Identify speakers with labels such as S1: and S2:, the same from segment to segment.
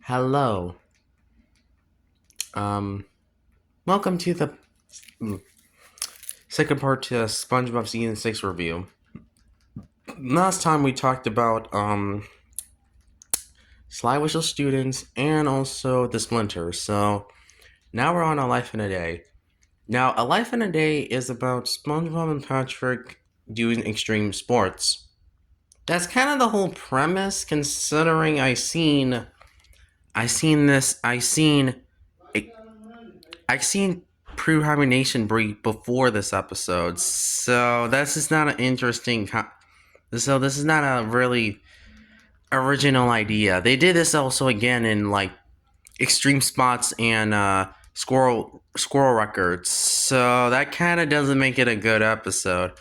S1: Hello. Um, Welcome to the second part to SpongeBob Season 6 review. Last time we talked about Sly Whistle students and also the Splinters. So now we're on A Life in a Day. Now, A Life in a Day is about SpongeBob and Patrick doing extreme sports. That's kind of the whole premise, considering I seen pre-hibernation breed before this episode, so this is not an interesting. So this is not a really original idea. They did this also again in like extreme spots and squirrel records, so that kind of doesn't make it a good episode.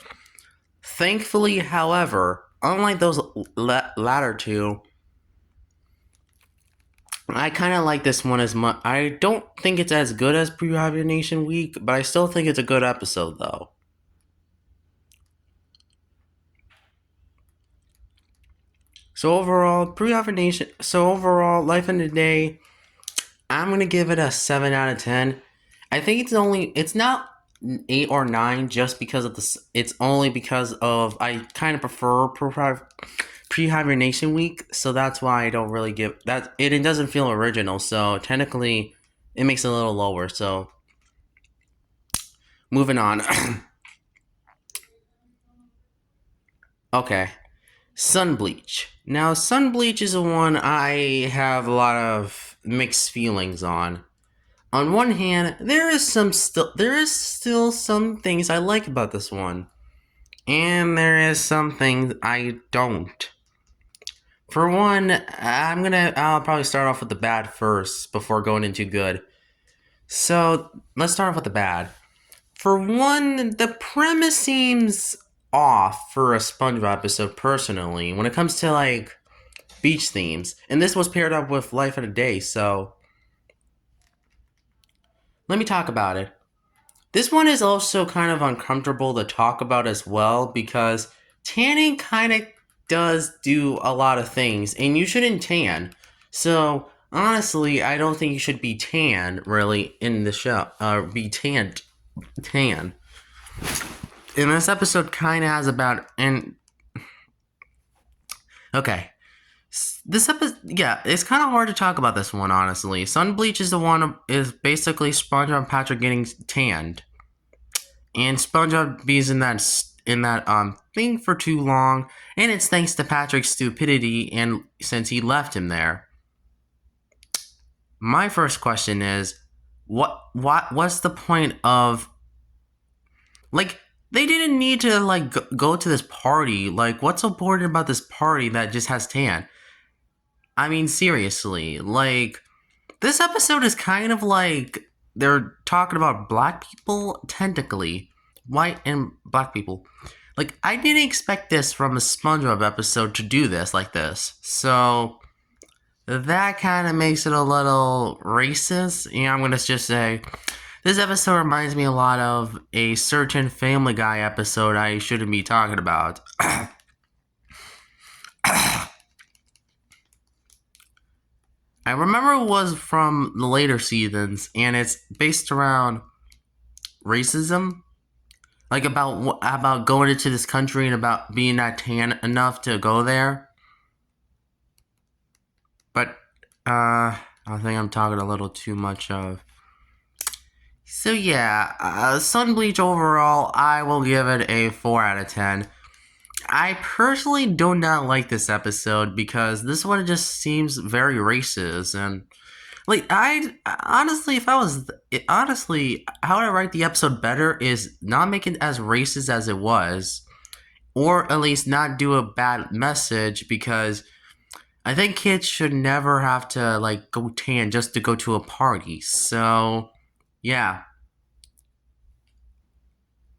S1: Thankfully, however, unlike those latter two, I kind of like this one as much. I don't think it's as good as Pre-Hibernation Week, but I still think it's a good episode, though. So overall, Life in the Day, I'm gonna give it a 7 out of 10. I think it's not 8 or 9 just because of this. It's only because of I kind of prefer pre-hibernation week, so that's why I don't really give that. It doesn't feel original, so technically, it makes it a little lower. So moving on. Okay, Sun Bleach. Now, Sun Bleach is the one I have a lot of mixed feelings on. On one hand, there is still some things I like about this one, and there is some things I don't. For one, I'll probably start off with the bad first before going into good. So let's start off with the bad. For one, the premise seems off for a SpongeBob episode personally when it comes to like beach themes, and this was paired up with Life in a Day, so let me talk about it. This one is also kind of uncomfortable to talk about as well because tanning kind of does do a lot of things, and you shouldn't tan. So honestly, I don't think you should be tan really in the show. Be tan. And this episode kind of has about okay. This episode, yeah, it's kind of hard to talk about this one honestly. Sun Bleach is basically SpongeBob and Patrick getting tanned, and SpongeBob being in that thing for too long, and it's thanks to Patrick's stupidity and since he left him there. My first question is, what's the point of like they didn't need to like go to this party. Like, what's so important about this party that just has tan? I mean, seriously, like this episode is kind of like they're talking about black people technically, white and black people. Like, I didn't expect this from a SpongeBob episode to do this like this. So that kind of makes it a little racist. And I'm gonna just say this episode reminds me a lot of a certain Family Guy episode I shouldn't be talking about. I remember it was from the later seasons, and it's based around racism, like about going into this country and about being not tan enough to go there. But I think I'm talking a little too much of. So yeah, Sun Bleach overall, I will give it a 4 out of 10. I personally do not like this episode because this one just seems very racist, and like I honestly, how I write the episode better is not make it as racist as it was, or at least not do a bad message, because I think kids should never have to like go tan just to go to a party. So yeah,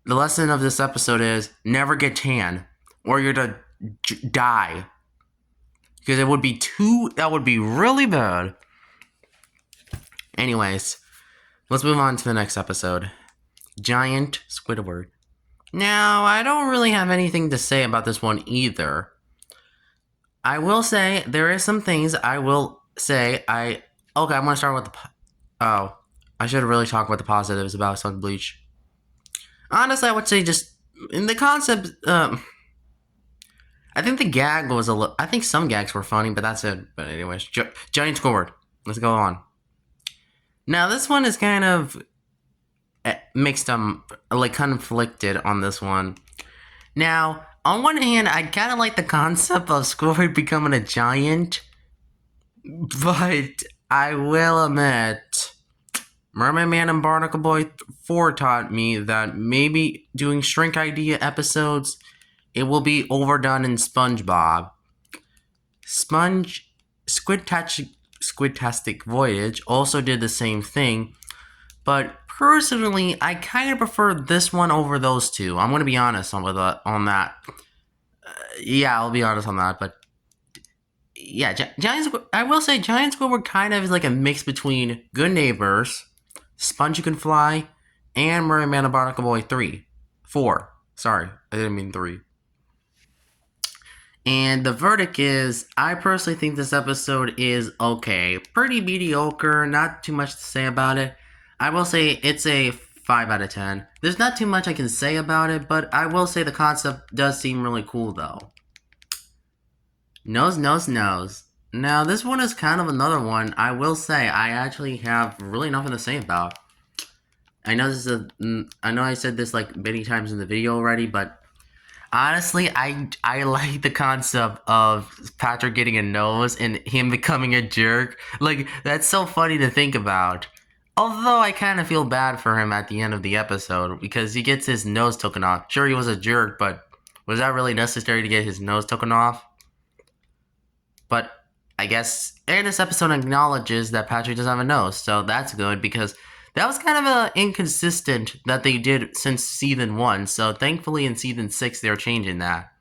S1: the lesson of this episode is never get tan, or you're to die. Because that would be really bad. Anyways, let's move on to the next episode. Giant Squidward. Now, I don't really have anything to say about this one either. I will say there is some things I will say okay, I'm gonna start with oh, I should have really talked about the positives about Sun Bleach. Honestly, I would say just in the concept. I think the gag was I think some gags were funny, but that's it. But anyways, Giant Squidward. Let's go on. Now this one is kind of mixed like conflicted on this one. Now, on one hand, I kind of like the concept of Squidward becoming a giant, but I will admit, Mermaid Man and Barnacle Boy 4 taught me that maybe doing Shrink Idea episodes, it will be overdone in Spongebob. Squidtastic Voyage also did the same thing, but personally, I kind of prefer this one over those two. I'm going to be honest on that. Yeah, I'll be honest on that, but yeah, I will say Giant Squidward kind of is like a mix between Good Neighbors, Sponge You Can Fly, and Mermaid Man and Barnacle Boy 4. Sorry, I didn't mean 3. And the verdict is, I personally think this episode is okay. Pretty mediocre, not too much to say about it. I will say it's a 5 out of 10. There's not too much I can say about it, but I will say the concept does seem really cool though. Nose. Now, this one is kind of another one I will say I actually have really nothing to say about. I know I said this like many times in the video already, but honestly, I like the concept of Patrick getting a nose and him becoming a jerk. Like, that's so funny to think about. Although I kind of feel bad for him at the end of the episode because he gets his nose taken off. Sure, he was a jerk, but was that really necessary to get his nose taken off? But I guess, and this episode acknowledges that Patrick doesn't have a nose, so that's good because that was kind of inconsistent that they did since season 1. So thankfully in season 6 they're changing that.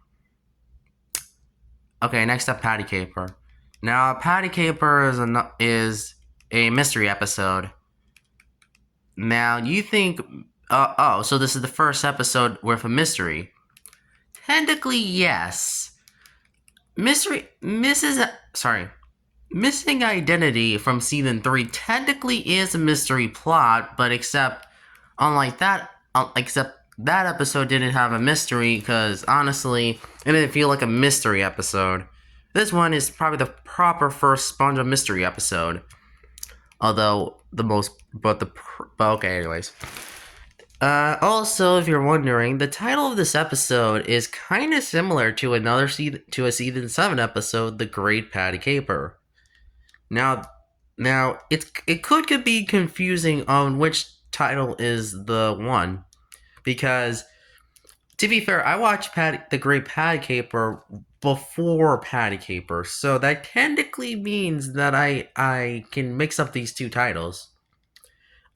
S1: Okay, next up, Patty Caper. Now, Patty Caper is a mystery episode. Now, you think, so this is the first episode with a mystery. Technically, yes. Missing Identity from season 3 technically is a mystery plot, but except that episode didn't have a mystery because honestly, it didn't feel like a mystery episode. This one is probably the proper first SpongeBob mystery episode. Although okay, anyways. Also, if you're wondering, the title of this episode is kind of similar to a season 7 episode, The Great Patty Caper. Now, it could be confusing on which title is the one, because to be fair, I watched The Great Patty Caper before Patty Caper, so that technically means that I can mix up these two titles.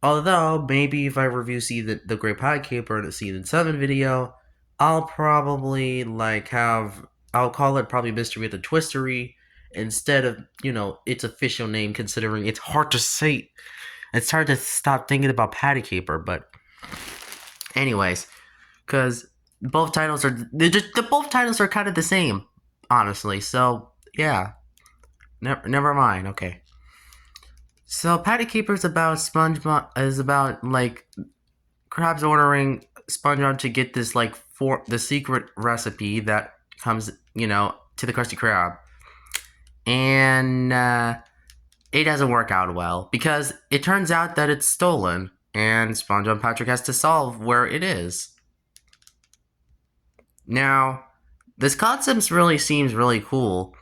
S1: Although, maybe if I review The Great Patty Caper in a season 7 video, I'll probably I'll call it probably Mystery at the Twistery instead of, its official name, considering it's hard to say. It's hard to stop thinking about Patty Caper, but anyways, because both titles are kind of the same, honestly. So yeah, never mind. Okay. So Patty Caper is about SpongeBob. Is about Krabs ordering SpongeBob to get this for the secret recipe that comes to the Krusty Krab, and it doesn't work out well because it turns out that it's stolen, and SpongeBob and Patrick has to solve where it is. Now, this concept really seems really cool.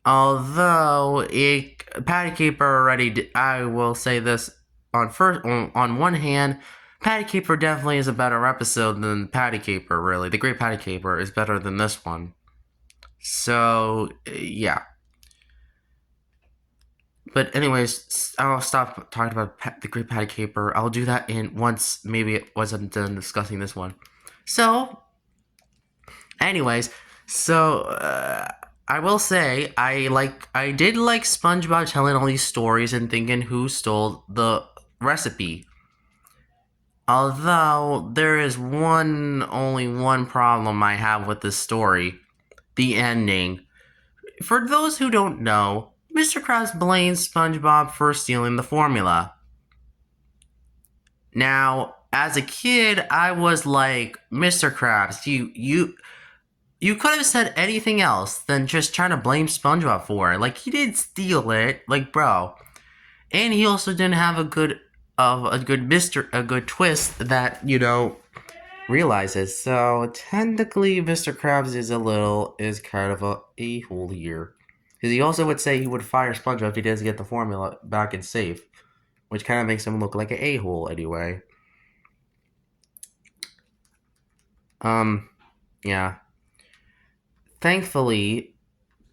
S1: Although Patty Caper already, I will say this on one hand, Patty Caper definitely is a better episode than Patty Caper. Really, The Great Patty Caper is better than this one. So yeah. But anyways, I'll stop talking about The Great Patty Caper. I'll do that once I'm done discussing this one. So, anyways, I will say I did like SpongeBob telling all these stories and thinking who stole the recipe. Although there is only one problem I have with this story: the ending. For those who don't know, Mr. Krabs blames SpongeBob for stealing the formula. Now, as a kid, I was like, Mr. Krabs, you could have said anything else than just trying to blame SpongeBob for it. Like, he didn't steal it, like, bro. And he also didn't have a good twist that realizes. So technically, Mr. Krabs is kind of a hole here, because he also would say he would fire SpongeBob if he doesn't get the formula back in safe, which kind of makes him look like an a-hole anyway. Yeah. Thankfully,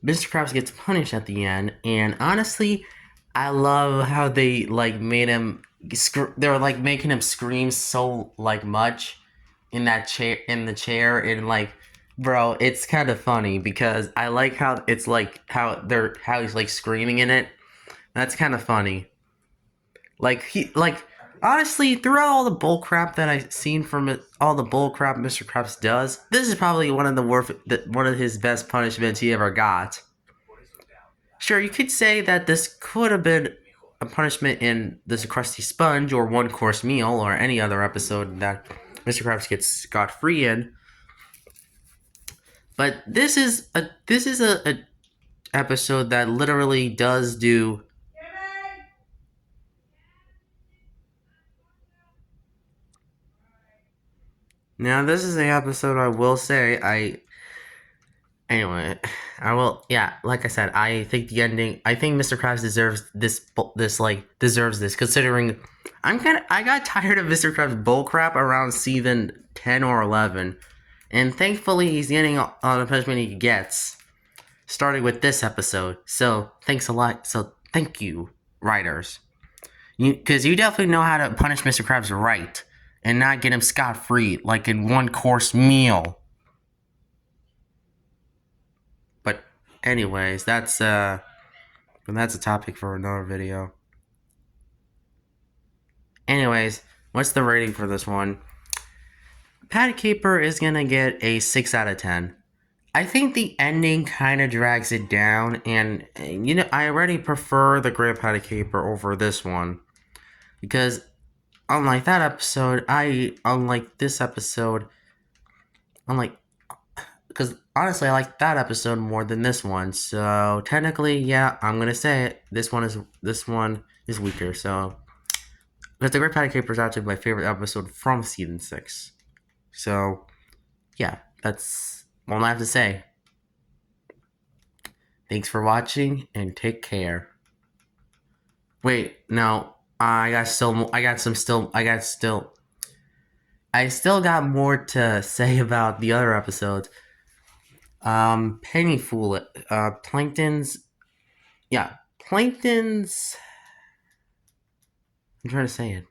S1: Mr. Krabs gets punished at the end, and honestly, I love how they made him. They were making him scream so much in the chair, and bro, it's kind of funny because I like how it's how he's screaming in it. That's kind of funny. Honestly, throughout all the bull crap that I've seen from it, all the bull crap Mr. Krabs does, this is probably one of his best punishments he ever got. Sure, you could say that this could have been a punishment in this Krusty Sponge or One Course Meal or any other episode that Mr. Krabs gets scot free in. But this is a episode that literally does do. Now, this is the episode I will say Anyway, I will. Yeah, like I said, I think the ending. I think Mr. Krabs deserves deserves this. Considering, I got tired of Mr. Krabs bullcrap around season 10 or 11, and thankfully he's getting all the punishment he gets, starting with this episode. So thanks a lot. So thank you, writers, because you definitely know how to punish Mr. Krabs right, and not get him scot free like in One Course Meal. But anyways, that's a topic for another video. Anyways, what's the rating for this one? Patty Caper is gonna get a 6 out of 10. I think the ending kind of drags it down, and I already prefer the Great Patty Caper over this one, because unlike that episode, because honestly, I like that episode more than this one. So technically, yeah, I'm gonna say it. This one is weaker. So, because the Great Patty Caper is actually my favorite episode from season 6. So, yeah, that's all I have to say. Thanks for watching and take care. Wait, no, I still got more to say about the other episodes. Penny Fool, Plankton's. Yeah, Plankton's. I'm trying to say it.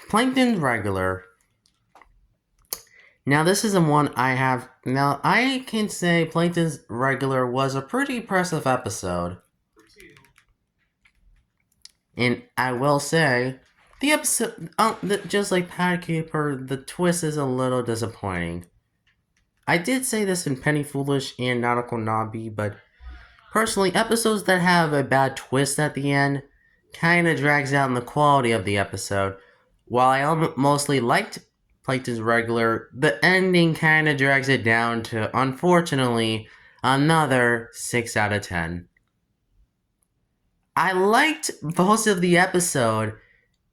S1: Plankton's regular. Now, this is the one I have. Now, I can say Plankton's regular was a pretty impressive episode. And I will say, the episode, just like Patty Caper, the twist is a little disappointing. I did say this in Penny Foolish and Nautical Nobby, but personally, episodes that have a bad twist at the end kind of drags down the quality of the episode. While I mostly liked Plankton's regular, the ending kind of drags it down to, unfortunately, another 6 out of 10. I liked most of the episode,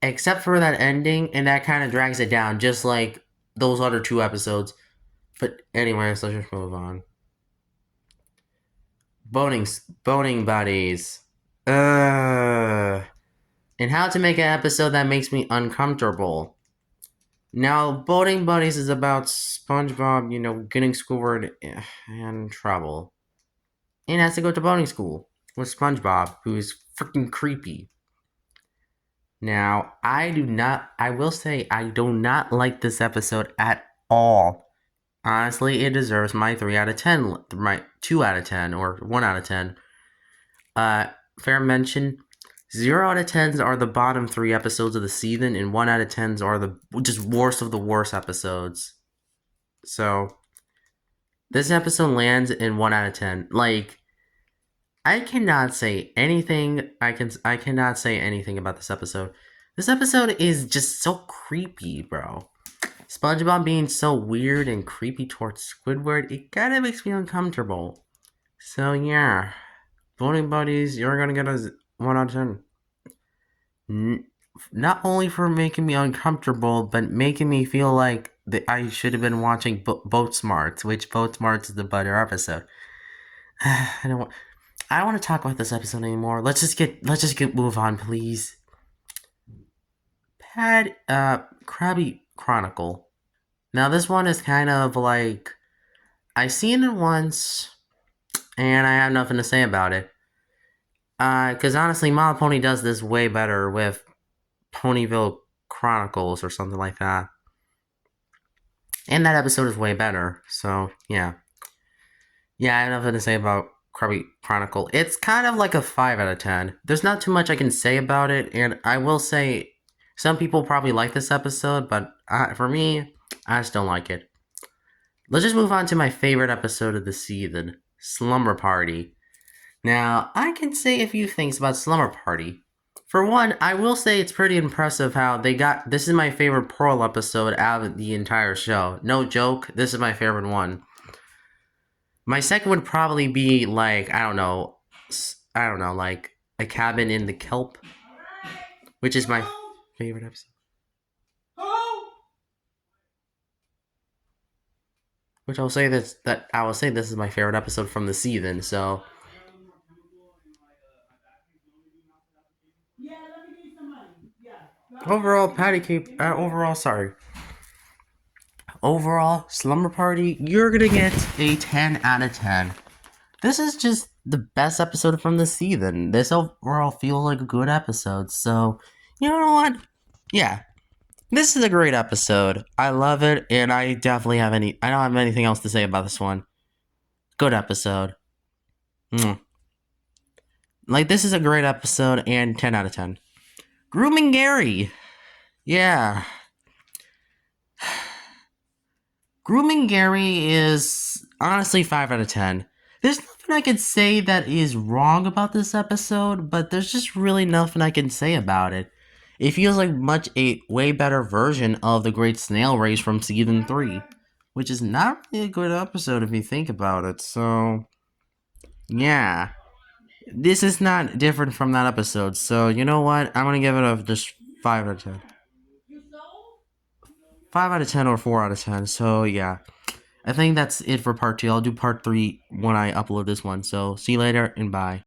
S1: except for that ending, and that kind of drags it down, just like those other 2 episodes. But anyways, let's just move on. Boning buddies. And how to make an episode that makes me uncomfortable. Now, Boating Buddies is about SpongeBob, getting schoolwork and trouble. And has to go to boating school with SpongeBob, who's freaking creepy. Now, I will say, I do not like this episode at all. Honestly, it deserves my 3 out of 10, my 2 out of 10, or 1 out of 10. Fair mention, 0 out of 10s are the bottom 3 episodes of the season, and 1 out of 10s are the just worst of the worst episodes. So, this episode lands in 1 out of 10. I cannot say anything. I cannot say anything about this episode. This episode is just so creepy, bro. SpongeBob being so weird and creepy towards Squidward, it kind of makes me uncomfortable. So yeah, voting buddies, you're gonna get a 1 out of 10. Not only for making me uncomfortable, but making me feel like that I should have been watching Boat Smarts, which Boat Smarts is the better episode. I don't. I don't want to talk about this episode anymore. Let's just get move on, please. Krabby Chronicle. Now this one is kind of like I seen it once, and I have nothing to say about it. Because honestly, My Pony does this way better with Ponyville Chronicles or something like that. And that episode is way better. So yeah, I have nothing to say about Krabby Chronicle. It's kind of like a 5 out of 10. There's not too much I can say about it, and I will say some people probably like this episode, but for me, I just don't like it. Let's just move on to my favorite episode of the season, Slumber Party. Now, I can say a few things about Slumber Party. For one, I will say it's pretty impressive how they got. This is my favorite Pearl episode out of the entire show. No joke, this is my favorite one. My second would probably be like, like A Cabin in the Kelp, which is my favorite episode. Which I'll say this is my favorite episode from the season. So overall, Patty Cape. Overall, Slumber Party. You're gonna get a 10 out of 10. This is just the best episode from the season. This overall feels like a good episode. So you know what? Yeah, this is a great episode. I love it, and I definitely have any. I don't have anything else to say about this one. Good episode. Mm. Like this is a great episode and 10 out of 10. Grooming Gary. Yeah. Grooming Gary is honestly 5 out of 10. There's nothing I could say that is wrong about this episode, but there's just really nothing I can say about it. It feels like much a way better version of the Great Snail Race from season 3, which is not really a good episode if you think about it. So, yeah. This is not different from that episode. So, you know what? I'm going to give it a just 5 out of 10. 5 out of 10 or 4 out of 10. So, yeah. I think that's it for part 2. I'll do part 3 when I upload this one. So, see you later and bye.